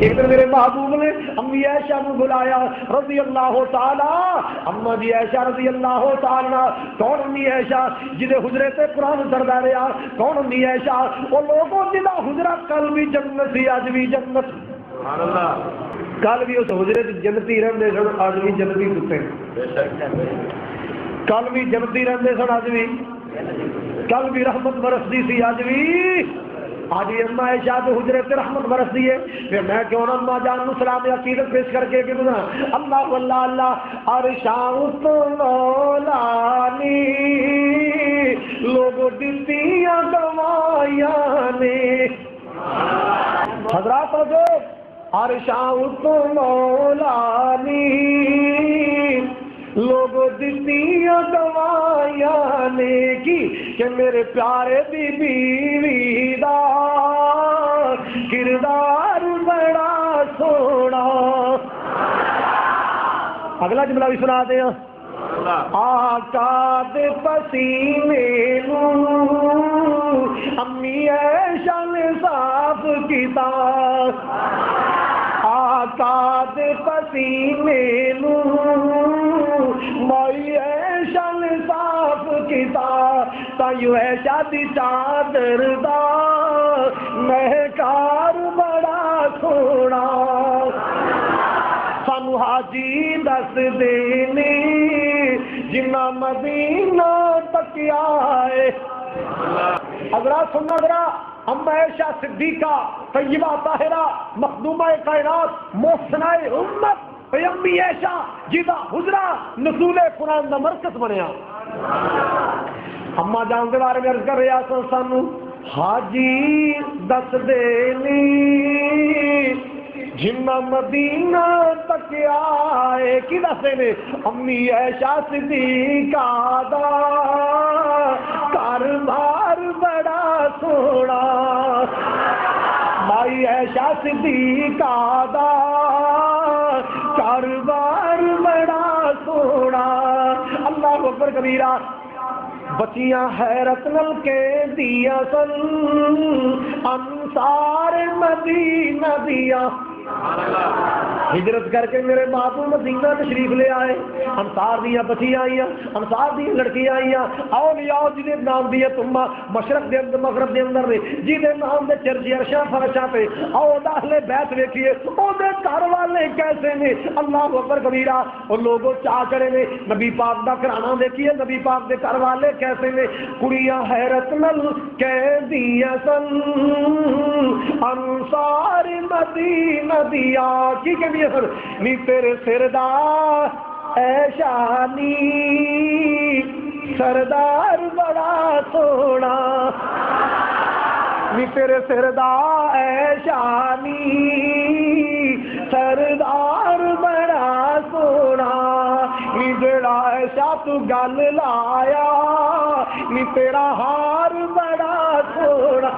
ایک دن میرے محبوب نے امی عائشہ کو بلایا رضی اللہ تعالی، اما جی عائشہ رضی اللہ تعالی، کون امی عائشہ جدے حجرے تے قرآن سردا رہا، کون امی عائشہ وہ لوگوں جدا حجرہ کل بھی جنت سی اج بھی جنت، سبحان اللہ، کل بھی اس حجرے جنتی رہندے سن اج بھی جنتی ستے، کل بھی جنتی رہندے سن اج بھی، کل بھی رحمت برسدی سی اج بھی، آج اما عائشہ تو حجرے سے رحمت برستی ہے، پھر میں کیوں نہ اما جان کو سلام عقیدت پیش کر کے کہ اللہ اللہ اللہ عرشاں تو لولانی لوگوں دتیاں گوائیاں نے، حضرات جو عرشاں تو لولانی لوگ دتیاں گوائیاں نے کی کہ میرے پیارے دی بیوی دا کردار بڑا سونا، اگلا جملہ بھی سنا دیں، آقا دے پسینے نو امی عائشہ نے صاف کیتا، آقا دے پسینے نو مائی عائشہ نے صاف کیتا، تائیو عائشہ دی چادر دا مہکار بڑا سونا، سانو حاجی دس دینے جنہ مدینہ تکیا ہے، حضرات سننا ذرا، اما عائشہ صدیقہ طیبہ طاہرہ مخدومہ کائنات محسنہ امت امی عائشہ جیدہ حجرہ نزول قرآن دا مرکز بنیا، اما جان دے بارے میں عرض کر رہا سن سانو حاجی دس دینی جنہ مدینہ تک آئے، کی دس دینے امی عائشہ صدیقہ دا کاروبار بڑا سونا، مائی عائشہ صدیقہ دا کاروبار بڑا سونا، اللہ اکبر کبیرہ، بچیاں حیرت نل کے دیا سن انصار مدینہ دیا، ہجرت کر کے میرے باپو مدینہ تشریف لے آئے، انصار دیا بچیاں آئیاں، انصار دی لڑکیاں آئیاں، اولیاء جنہیں نام دیا تم مشرق دے اندر مغرب دے اندر دے جنہیں نام دے چرچی عرشاں فرشاں پہ، او اہل بیت ویکھیے او دے گھر والے کیسے نے، اللہ اکبر کبیرہ، اور لوگوں چاہ کرے نے نبی پاک دا گھرانہ دیکھیے، نبی پاک دے گھر والے کیسے نے، کڑیاں حیرت نل کہہ دیا سن انصار مدینہ دیا، کی کہ دیا سر نی تیرے سردار اے شانی سردار بڑا سونا، نی تیرے سردار اے شانی سردار بڑا سونا، نی جڑا ایسا تو گل لایا نی تیرا ہار بڑا سونا،